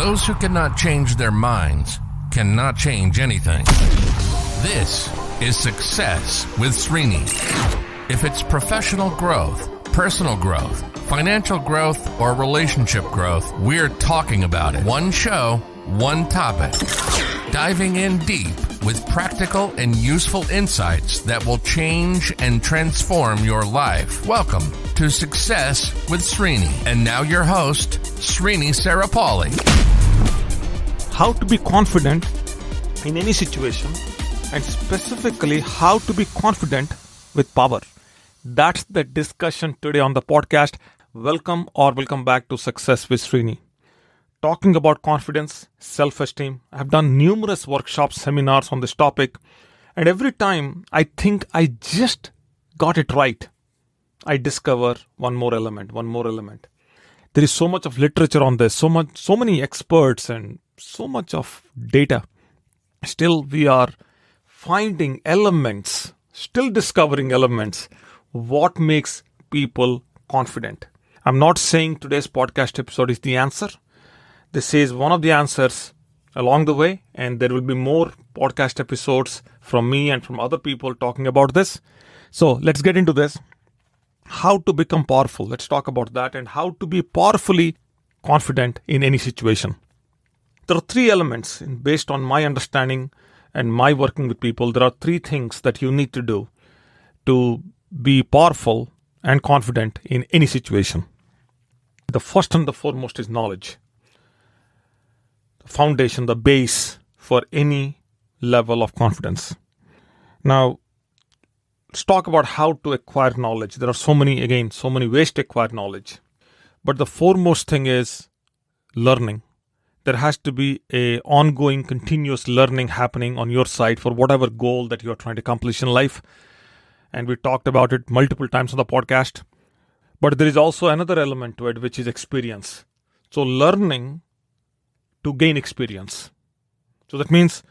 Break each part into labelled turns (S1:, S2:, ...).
S1: Those who cannot change their minds cannot change anything. This is Success with Srini. If it's professional growth, personal growth, financial growth, or relationship growth, we're talking about it. One show, one topic. Diving in deep with practical and useful insights that will change and transform your life. Welcome to Success with Srini. And now your host, Srini Sarapalli.
S2: How to be confident in any situation, and specifically how to be confident with power. That's the discussion today on the podcast. Welcome back to Success with Srini. Talking about confidence, self-esteem. I've done numerous workshops, seminars on this topic, and every time I think I just got it right, I discover one more element. There is so much of literature on this, so many experts and so much of data. Still, we are finding elements, still discovering elements, what makes people confident. I'm not saying today's podcast episode is the answer. This is one of the answers along the way, and there will be more podcast episodes from me and from other people talking about this. So let's get into this. How to become powerful. Let's talk about that and how to be powerfully confident in any situation. There are three elements based on my understanding and my working with people. There are three things that you need to do to be powerful and confident in any situation. The first and the foremost is knowledge. The foundation, the base for any level of confidence. Now, let's talk about how to acquire knowledge. There are so many ways to acquire knowledge. But the foremost thing is learning. There has to be an ongoing, continuous learning happening on your side for whatever goal that you are trying to accomplish in life. And we talked about it multiple times on the podcast. But there is also another element to it, which is experience. So learning to gain experience. So that means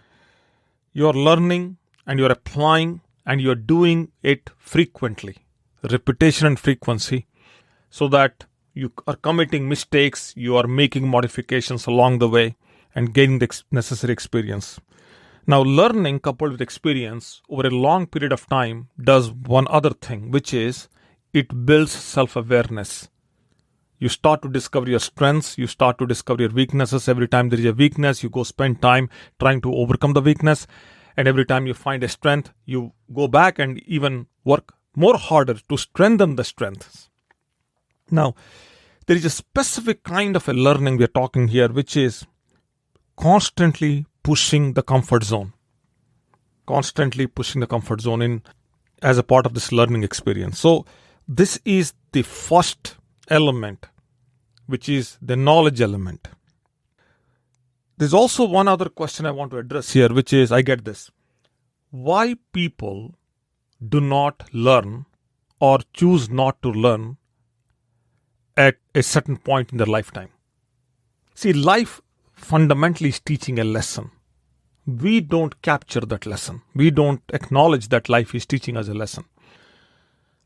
S2: you're learning and you're applying and you're doing it frequently. Repetition and frequency. So that you are committing mistakes, you are making modifications along the way and gaining the necessary experience. Now, learning coupled with experience over a long period of time does one other thing, which is it builds self-awareness. You start to discover your strengths, you start to discover your weaknesses. Every time there is a weakness, you go spend time trying to overcome the weakness. And every time you find a strength, you go back and even work more harder to strengthen the strengths. Now, there is a specific kind of a learning we are talking here, which is constantly pushing the comfort zone. Constantly pushing the comfort zone in as a part of this learning experience. So this is the first element, which is the knowledge element. There's also one other question I want to address here, which is, I get this. Why people do not learn or choose not to learn at a certain point in their lifetime. See, life fundamentally is teaching a lesson. We don't capture that lesson. We don't acknowledge that life is teaching us a lesson.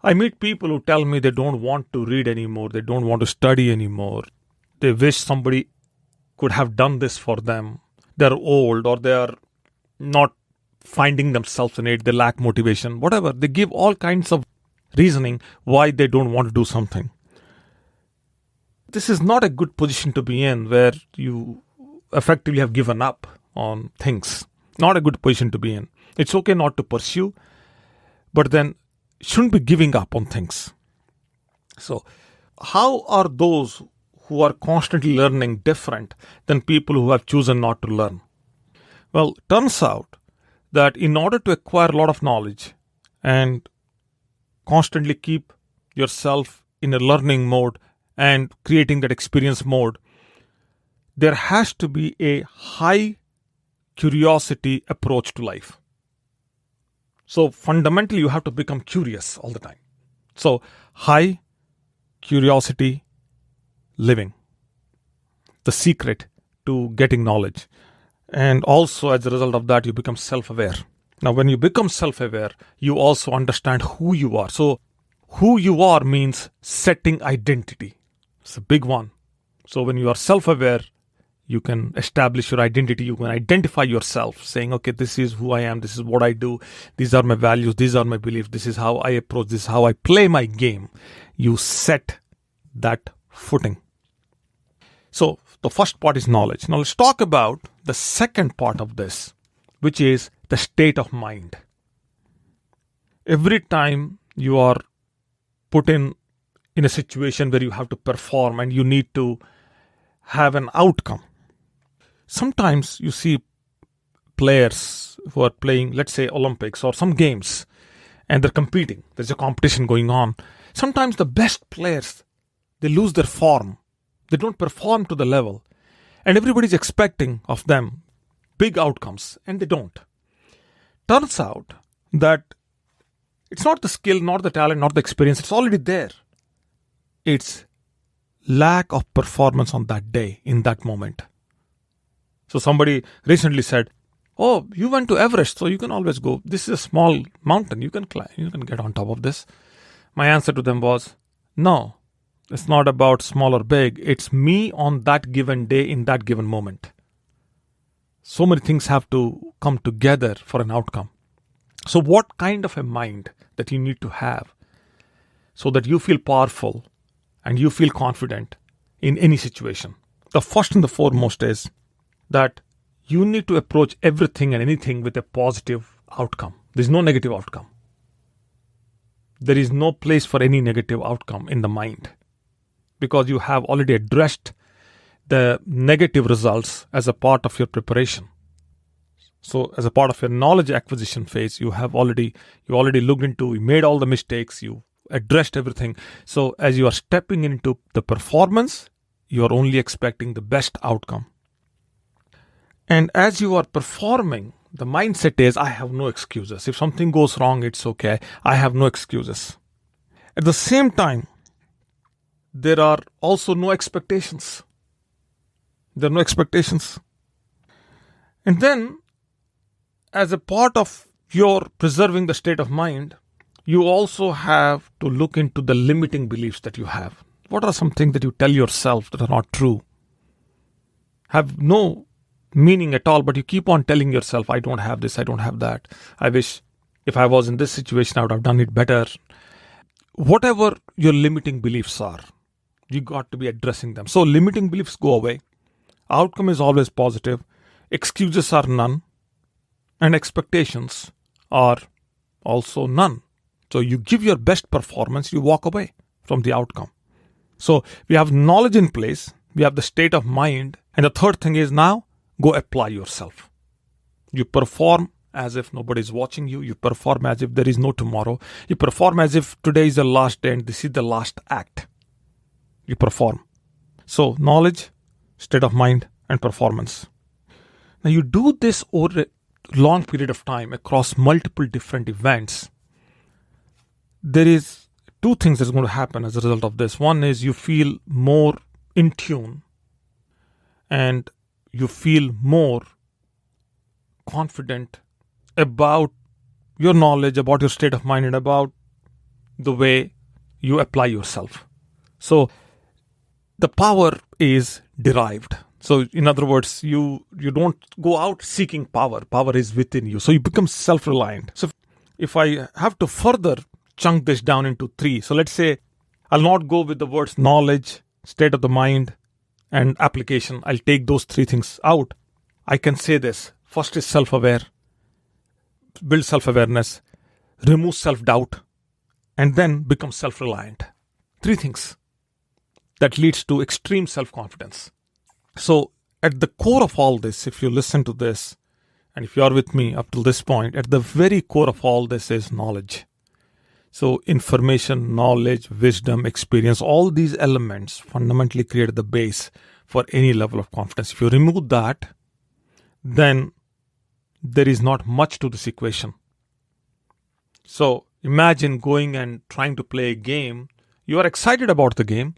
S2: I meet people who tell me they don't want to read anymore. They don't want to study anymore. They wish somebody could have done this for them. They're old or they are not finding themselves in it. They lack motivation, whatever. They give all kinds of reasoning why they don't want to do something. This is not a good position to be in where you effectively have given up on things. Not a good position to be in. It's okay not to pursue, but then shouldn't be giving up on things. So, how are those who are constantly learning different than people who have chosen not to learn? Well, turns out that in order to acquire a lot of knowledge and constantly keep yourself in a learning mode and creating that experience mode, there has to be a high curiosity approach to life. So fundamentally, you have to become curious all the time. So high curiosity living, the secret to getting knowledge. And also as a result of that, you become self-aware. Now, when you become self-aware, you also understand who you are. So who you are means setting identity. It's a big one. So when you are self-aware, You can establish your identity. You can identify yourself, saying, okay, this is who I am. This is what I do. These are my values. These are my beliefs. This is how I approach. This is how I play my game. You set that footing. So the first part is knowledge. Now let's talk about the second part of this, which is the state of mind. Every time you are put in a situation where you have to perform and you need to have an outcome. Sometimes you see players who are playing, let's say, Olympics or some games, and they're competing. There's a competition going on. Sometimes the best players, they lose their form. They don't perform to the level. And everybody's expecting of them big outcomes, and they don't. Turns out that it's not the skill, not the talent, not the experience. It's already there. It's lack of performance on that day, in that moment. So somebody recently said, oh, you went to Everest, so you can always go. This is a small mountain. You can climb. You can get on top of this. My answer to them was, no, it's not about small or big. It's me on that given day, in that given moment. So many things have to come together for an outcome. So what kind of a mind that you need to have so that you feel powerful and you feel confident in any situation? The first and the foremost is that you need to approach everything and anything with a positive outcome. There's no negative outcome. There is no place for any negative outcome in the mind, because you have already addressed the negative results as a part of your preparation. So as a part of your knowledge acquisition phase, you already looked into, you made all the mistakes, you addressed everything. So as you are stepping into the performance, you are only expecting the best outcome. And as you are performing, the mindset is, I have no excuses. If something goes wrong, it's okay. I have no excuses. At the same time, there are also no expectations. There are no expectations. And then, as a part of your preserving the state of mind, you also have to look into the limiting beliefs that you have. What are some things that you tell yourself that are not true? Have no meaning at all, but you keep on telling yourself, I don't have this, I don't have that. I wish if I was in this situation, I would have done it better. Whatever your limiting beliefs are, you got to be addressing them. So limiting beliefs go away. Outcome is always positive. Excuses are none. And expectations are also none. So you give your best performance, you walk away from the outcome. So we have knowledge in place, we have the state of mind, and the third thing is now, go apply yourself. You perform as if nobody is watching you. You perform as if there is no tomorrow. You perform as if today is the last day and this is the last act. You perform. So knowledge, state of mind, and performance. Now you do this over a long period of time across multiple different events. There is two things that's going to happen as a result of this. One is you feel more in tune and you feel more confident about your knowledge, about your state of mind, and about the way you apply yourself. So the power is derived. So in other words, you don't go out seeking power. Power is within you. So you become self-reliant. So if I have to further chunk this down into three, so let's say I'll not go with the words knowledge, state of the mind, and application. I'll take those three things out. I can say this. First is self-aware, build self-awareness, remove self-doubt, and then become self-reliant. Three things that leads to extreme self-confidence. So at the core of all this, if you listen to this, and if you are with me up to this point, at the very core of all this is knowledge. So information, knowledge, wisdom, experience, all these elements fundamentally create the base for any level of confidence. If you remove that, then there is not much to this equation. So imagine going and trying to play a game. You are excited about the game.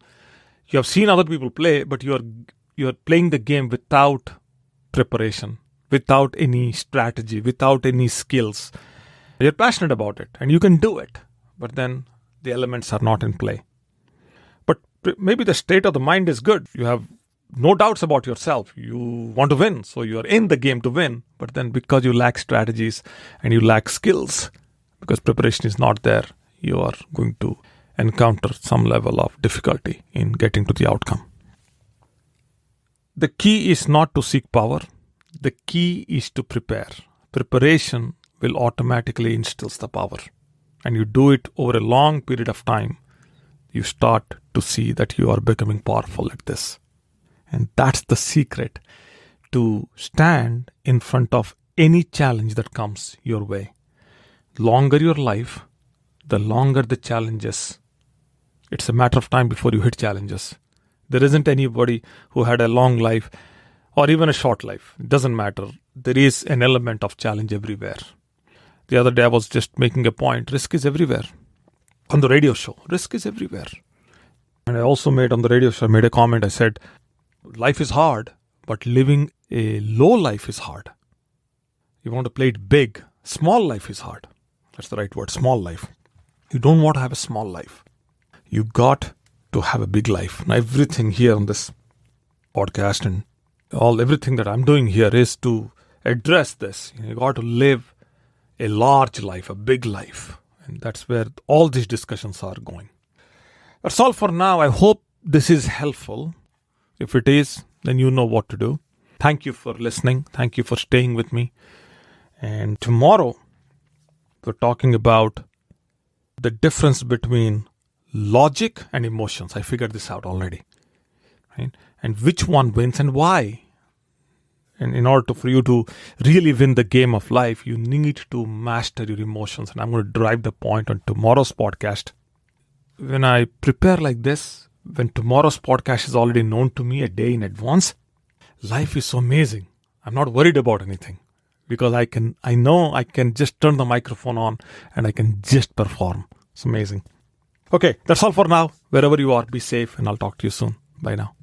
S2: You have seen other people play, but you are playing the game without preparation, without any strategy, without any skills. You're passionate about it and you can do it, but then the elements are not in play. But maybe the state of the mind is good. You have no doubts about yourself. You want to win, so you are in the game to win. But then because you lack strategies and you lack skills, because preparation is not there, you are going to encounter some level of difficulty in getting to the outcome. The key is not to seek power. The key is to prepare. Preparation will automatically instill the power. And you do it over a long period of time, you start to see that you are becoming powerful at this. And that's the secret to stand in front of any challenge that comes your way. Longer your life, the longer the challenges. It's a matter of time before you hit challenges. There isn't anybody who had a long life or even a short life. It doesn't matter. There is an element of challenge everywhere. The other day I was just making a point. Risk is everywhere. On the radio show, risk is everywhere. And I also made on the radio show, I made a comment. I said, life is hard, but living a low life is hard. You want to play it big. Small life is hard. That's the right word, small life. You don't want to have a small life. You got to have a big life. Now, everything here on this podcast and everything that I'm doing here is to address this. You got to live a large life, a big life. And that's where all these discussions are going. That's all for now. I hope this is helpful. If it is, then you know what to do. Thank you for listening. Thank you for staying with me. And tomorrow, we're talking about the difference between logic and emotions. I figured this out already. Right? And which one wins and why. And in order for you to really win the game of life, you need to master your emotions. And I'm going to drive the point on tomorrow's podcast. When I prepare like this, when tomorrow's podcast is already known to me a day in advance, life is so amazing. I'm not worried about anything because I know I can just turn the microphone on and I can just perform. It's amazing. Okay, that's all for now. Wherever you are, be safe and I'll talk to you soon. Bye now.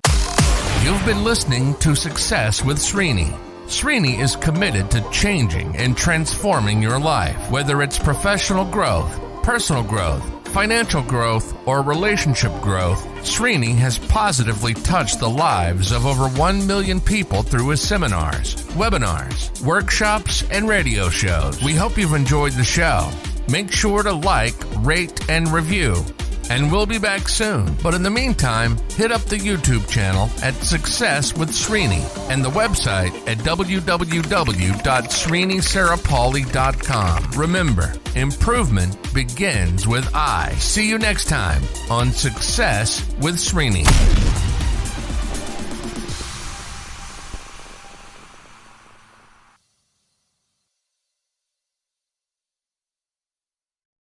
S1: You've been listening to Success with Srini. Srini is committed to changing and transforming your life, whether it's professional growth, personal growth, financial growth, or relationship growth. Srini has positively touched the lives of over 1 million people through his seminars, webinars, workshops, and radio shows. We hope you've enjoyed the show. Make sure to like, rate, and review. And we'll be back soon. But in the meantime, hit up the YouTube channel at Success with Srini and the website at www.srinisarapalli.com. Remember, improvement begins with I. See you next time on Success with Srini.